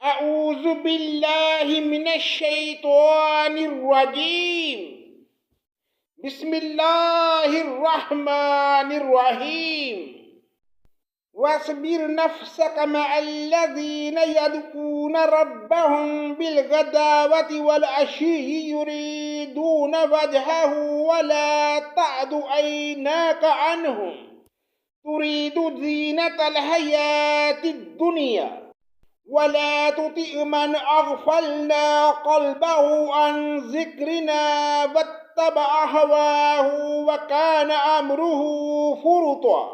اعوذ باللہ من الشیطان الرجیم بسم اللہ الرحمن الرحیم واصبر نفسك مع الذين يدعون ربهم بالغداوة والعشي يريدون وجهه ولا تعد عيناك عنهم تريد زينة الحياة الدنيا ولا تطع من أغفلنا قلبه عن ذكرنا واتبع هواه وكان أمره فرطا۔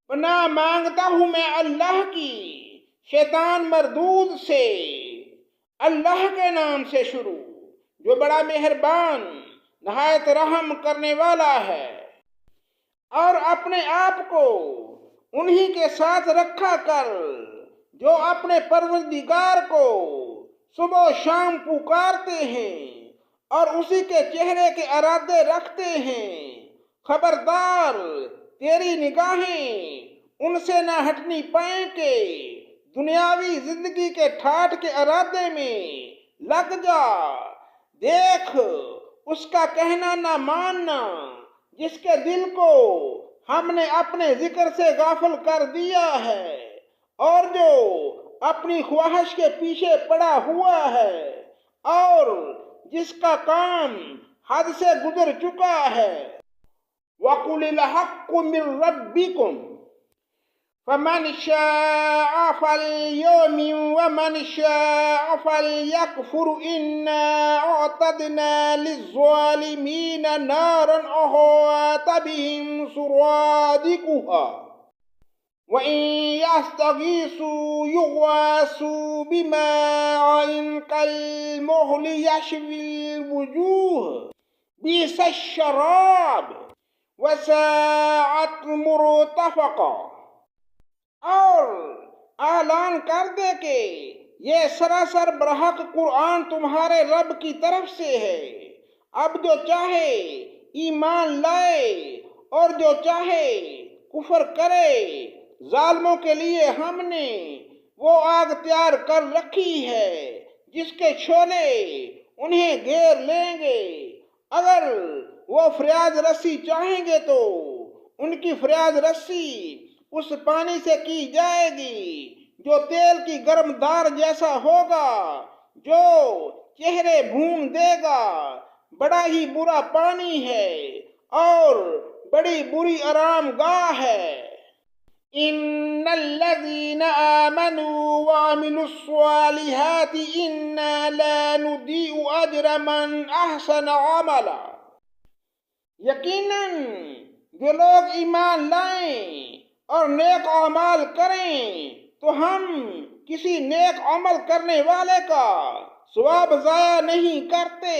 پناہ مانگتا ہوں میں اللہ کی شیطان مردود سے، اللہ کے نام سے شروع جو بڑا مہربان نہایت رحم کرنے والا ہے، اور اپنے آپ کو انہی کے ساتھ رکھا کر جو اپنے پروردگار کو صبح و شام پکارتے ہیں اور اسی کے چہرے کے ارادے رکھتے ہیں۔ خبردار تیری نگاہیں ان سے نہ ہٹنی پائیں کہ دنیاوی زندگی کے ٹھاٹھ کے ارادے میں لگ جا۔ دیکھ اس کا کہنا نہ ماننا جس کے دل کو ہم نے اپنے ذکر سے غافل کر دیا ہے، اور جو اپنی خواہش کے پیچھے پڑا ہوا ہے، اور جس کا کام حد سے گزر چکا ہے۔ وَقُلِ الْحَقُّ مِنْ رَبِّكُمْ فَمَنْ شَاءَ فَلْيُؤْمِنْ وَمَنْ شَاءَ فَلْيَكْفُرْ إِنَّا أَعْتَدْنَا لِلظَّالِمِينَ نَارًا أَحَاطَ بِهِمْ سُرَادِقُهَا وَإِنْ يَسْتَغِيثُوا يُغَاثُوا بِمَاءٍ كَالْمُهْلِ يَشْوِي الْوُجُوهَ بِئْسَ الشَّرَابُ وَسَاءَتْ مُرْتَفَقًا۔ اور اعلان کر دے کہ یہ سراسر برحق قرآن تمہارے رب کی طرف سے ہے۔ اب جو چاہے ایمان لائے اور جو چاہے کفر کرے، ظالموں کے لیے ہم نے وہ آگ تیار کر رکھی ہے جس کے شعلے انہیں گھیر لیں گے۔ اگر وہ فریاد رسی چاہیں گے تو ان کی فریاد رسی اس پانی سے کی جائے گی جو تیل کی گرم دھار جیسا ہوگا، جو چہرے بھون دے گا۔ بڑا ہی برا پانی ہے اور بڑی بری آرام گاہ ہے۔ ان الذين آمنوا وعملوا الصالحات انا لا نضيع اجر من احسن عملا۔ یقیناً جو لوگ ایمان لائیں اور نیک اعمال کریں تو ہم کسی نیک عمل کرنے والے کا ثواب ضائع نہیں کرتے۔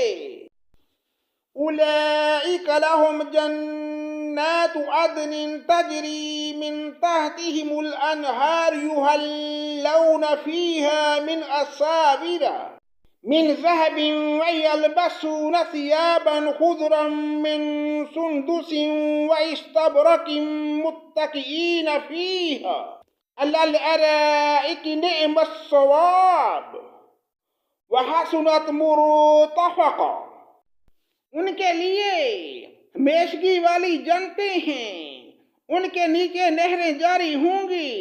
اولئک لهم جنات عدن تجری من تحتهم الانہار یحلون فیہا من اساور من ذهب ويلبسون ثيابا خضرا من سندس واستبرق متكئين فيها على الارائك نعم الثواب وحسنت مرتفقا۔ ان کے لیے ہمیشگی والی جنتیں ہیں، ان کے نیچے نہریں جاری ہوں گی،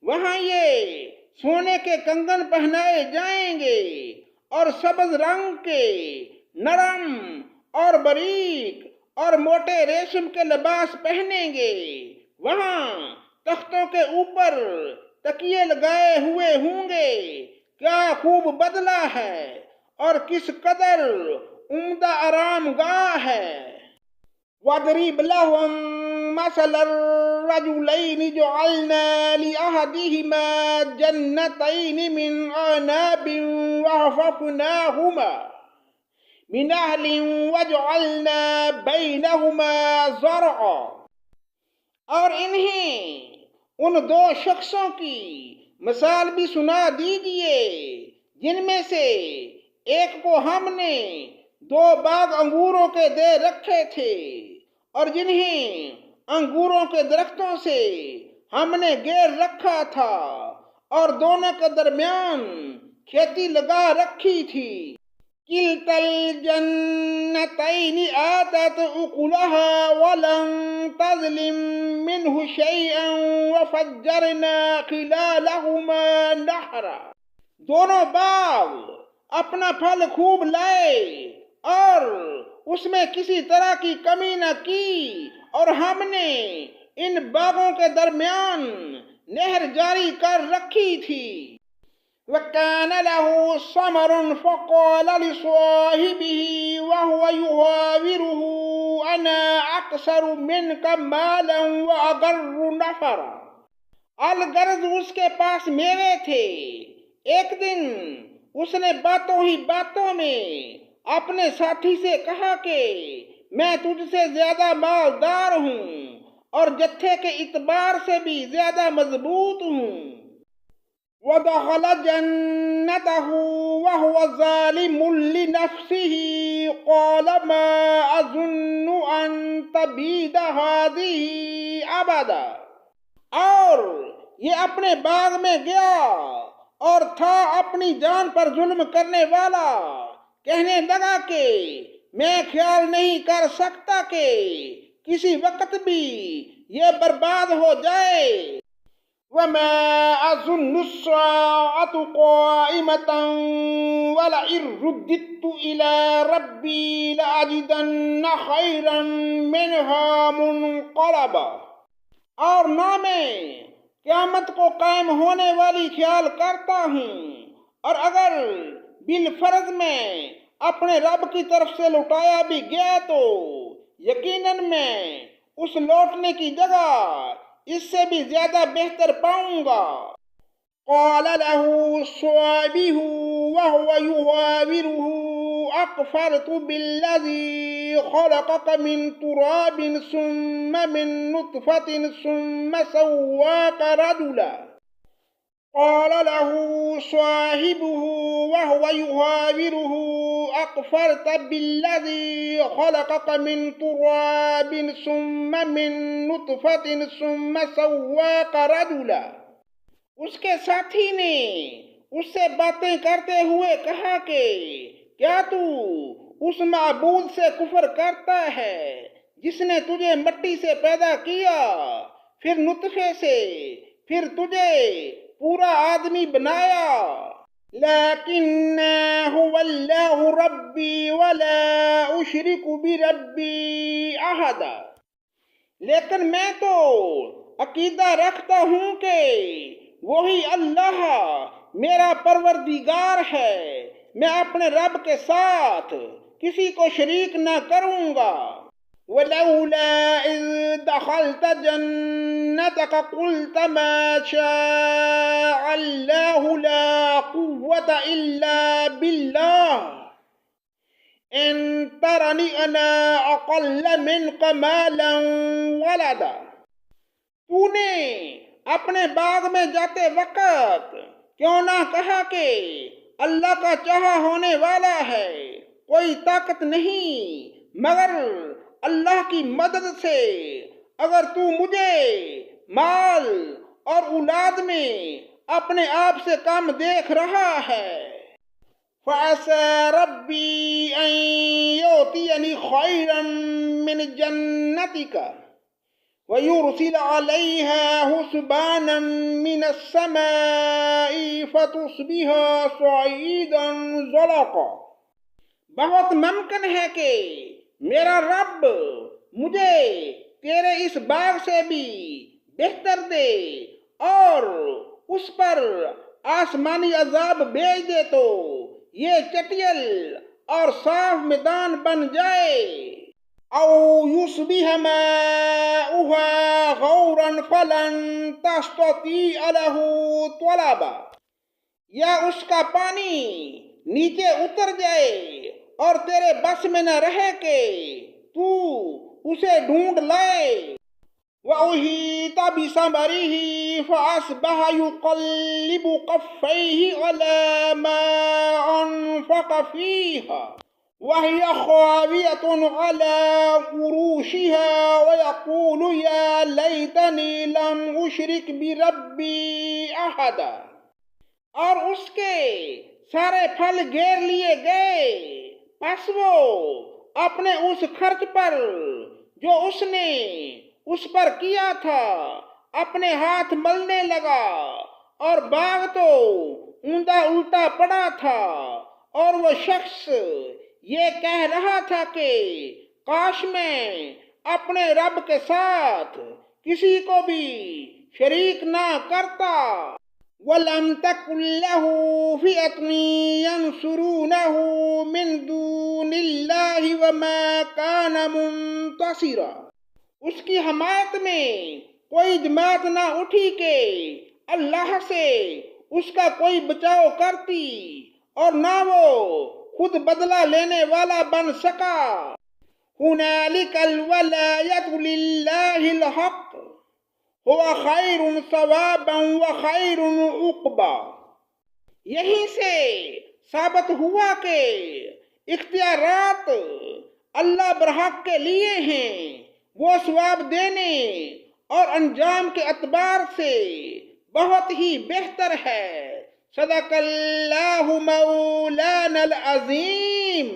وہاں یہ سونے کے کنگن پہنائے جائیں گے اور سبز رنگ کے نرم اور باریک اور موٹے ریشم کے لباس پہنیں گے۔ وہاں تختوں کے اوپر تکیے لگائے ہوئے ہوں گے۔ کیا خوب بدلہ ہے اور کس قدر عمدہ آرام گاہ ہے۔ وَاضْرِبْ لَهُم مَّثَلَ الرَّجُلَيْنِ جَعَلْنَا لِأَحَدِهِمَا جَنَّتَيْنِ مِنْ أَعْنَابٍ وَحَفَفْنَاهُمَا بِنَخْلٍ وَجَعَلْنَا بَيْنَهُمَا زَرْعًا۔ اور انہیں ان دو شخصوں کی مثال بھی سنا دیجئے جن میں سے ایک کو ہم نے دو باغ انگوروں کے دے رکھے تھے، اور جنہیں انگوروں کے درختوں سے ہم نے گھیر رکھا تھا، اور دونوں کے درمیان کھیتی لگا رکھی تھی۔ کلتا الجنتین آتت اکلها ولم تظلم منه شیئا وفجرنا خلالهما نہرا۔ دونوں باغ اپنا پھل خوب لائے اور اس میں کسی طرح کی کمی نہ کی، اور ہم نے ان باغوں کے درمیان نہر جاری کر رکھی تھی۔ وَكَانَ لَهُ ثَمَرٌ فَقَالَ لِصَاحِبِهِ وَهُوَ يُحَاوِرُهُ أَنَا أَكْثَرُ مِنْكَ مَالًا وَأَغَرُّ نَفَرًا۔ الغرض اس کے پاس میوے تھے۔ ایک دن اس نے باتوں ہی باتوں میں اپنے ساتھی سے کہا کہ میں تجھ سے زیادہ مالدار ہوں اور جتھے کے اعتبار سے بھی زیادہ مضبوط ہوں۔ وَدَخَلَ جَنَّتَهُ وَهُوَ ظَالِمٌ لِنَفْسِهِ قَالَ مَا أَظُنُّ أَن تَبِيدَ هَٰذِهِ أَبَدًا۔ اور یہ اپنے باغ میں گیا اور تھا اپنی جان پر ظلم کرنے والا، کہنے لگا کہ میں خیال نہیں کر سکتا کہ کسی وقت بھی یہ برباد ہو جائے۔ وَمَا أَظُنُّ السَّاعَةَ قَائِمَةً وَلَئِن رُدِّدتُّ إِلَىٰ رَبِّي لَأَجِدَنَّ خَيْرًا مِّنْهَا مُنقَلَبًا۔ اور نہ میں قیامت کو قائم ہونے والی خیال کرتا ہوں، اور اگر بالفرض میں اپنے رب کی طرف سے لوٹایا بھی گیا تو یقیناً میں اس لوٹنے کی جگہ اس سے بھی زیادہ بہتر پاؤں گا۔ قال له صاحبه وهو يحاوره أكفرت بالذي خلقك من تراب ثم من نطفة ثم سواك رجلا۔ قال له صاحبه وهو يحاوره أكفرت بالذي خلقك من تراب ثم من نطفة ثم سواك رجلا۔ اس کے ساتھی نے اس سے باتیں کرتے ہوئے کہا کہ کیا تو اس معبود سے کفر کرتا ہے جس نے تجھے مٹی سے پیدا کیا، پھر نطفے سے، پھر تجھے پورا آدمی بنایا۔ لیکن هو اللہ ربی ولا اشرک بربی احدا۔ لیکن میں تو عقیدہ رکھتا ہوں کہ وہی اللہ میرا پروردگار ہے، میں اپنے رب کے ساتھ کسی کو شریک نہ کروں گا۔ وَلَوْلَا إِذْ دَخَلْتَ جَنَّتَكَ قُلْتَ مَا شَاءَ اللَّهُ لَا قُوَّةَ إِلَّا بِاللَّهِ إِن تَرَنِ أَنَا أَقَلَّ مِنْكَ مَالًا وَلَدًا۔ تو نے اپنے باغ میں جاتے وقت کیوں نہ کہا کہ اللہ کا چاہا ہونے والا ہے، کوئی طاقت نہیں مگر اللہ کی مدد سے، اگر تو مجھے مال اور اولاد میں اپنے آپ سے کم دیکھ رہا ہے۔ فَعَسَىٰ رَبِّي أَن يُؤْتِيَنِي خَيْرًا مِّنْ جَنَّتِكَ وَيُرْسِلَ عَلَيْهَا حُسْبَانًا مِّنَ السَّمَاءِ فَتُصْبِحَ صَعِيدًا زَلَقًا۔ بہت ممکن ہے کہ میرا رب مجھے تیرے اس باغ سے بھی بہتر دے اور اس پر آسمانی عذاب بھیج دے تو یہ چٹیل اور صاف میدان بن جائے۔ او یصبح ماؤها غورا فلن تستطیع له طلبا۔ یا اس کا پانی نیچے اتر جائے اور تیرے بس میں نہ رہے کہ تو اسے ڈھونڈ لائے۔ وَأُحِيطَ بِثَمَرِهِ فَأَصْبَحَ يُقَلِّبُ كَفَّيْهِ عَلَىٰ مَا أَنفَقَ فِيهَا وَهِيَ خَاوِيَةٌ عَلَىٰ عُرُوشِهَا وَيَقُولُ يَا لَيْتَنِي لَمْ أُشْرِكْ بِرَبِّي أَحَدًا۔ اور اس کے سارے پھل گھیر لیے گئے، پس وہ اپنے اس خرچ پر جو اس نے اس پر کیا تھا اپنے ہاتھ ملنے لگا، اور باغ تو اوندا الٹا پڑا تھا، اور وہ شخص یہ کہہ رہا تھا کہ کاش میں اپنے رب کے ساتھ کسی کو بھی شریک نہ کرتا۔ وَلَمْ تَكُنْ لَهُ فِئَةٌ يَنْصُرُونَهُ مِنْ دُونِ اللَّهِ وَمَا كَانَ مُنْتَصِرًا۔ اس کی حمایت میں کوئی جماعت نہ اٹھی کہ اللہ سے اس کا کوئی بچاؤ کرتی، اور نہ وہ خود بدلہ لینے والا بن سکا۔ هُنَالِكَ الْوَلَایَةُ لِلَّهِ الْحَقِّ هُوَ خَيْرٌ ثَوَابًا وَخَيْرٌ عُقْبًا۔ یہیں سے ثابت ہوا کہ اختیارات اللہ برحق کے لیے ہیں، وہ ثواب دینے اور انجام کے اعتبار سے بہت ہی بہتر ہے۔ صدق اللہ مولانا العظیم۔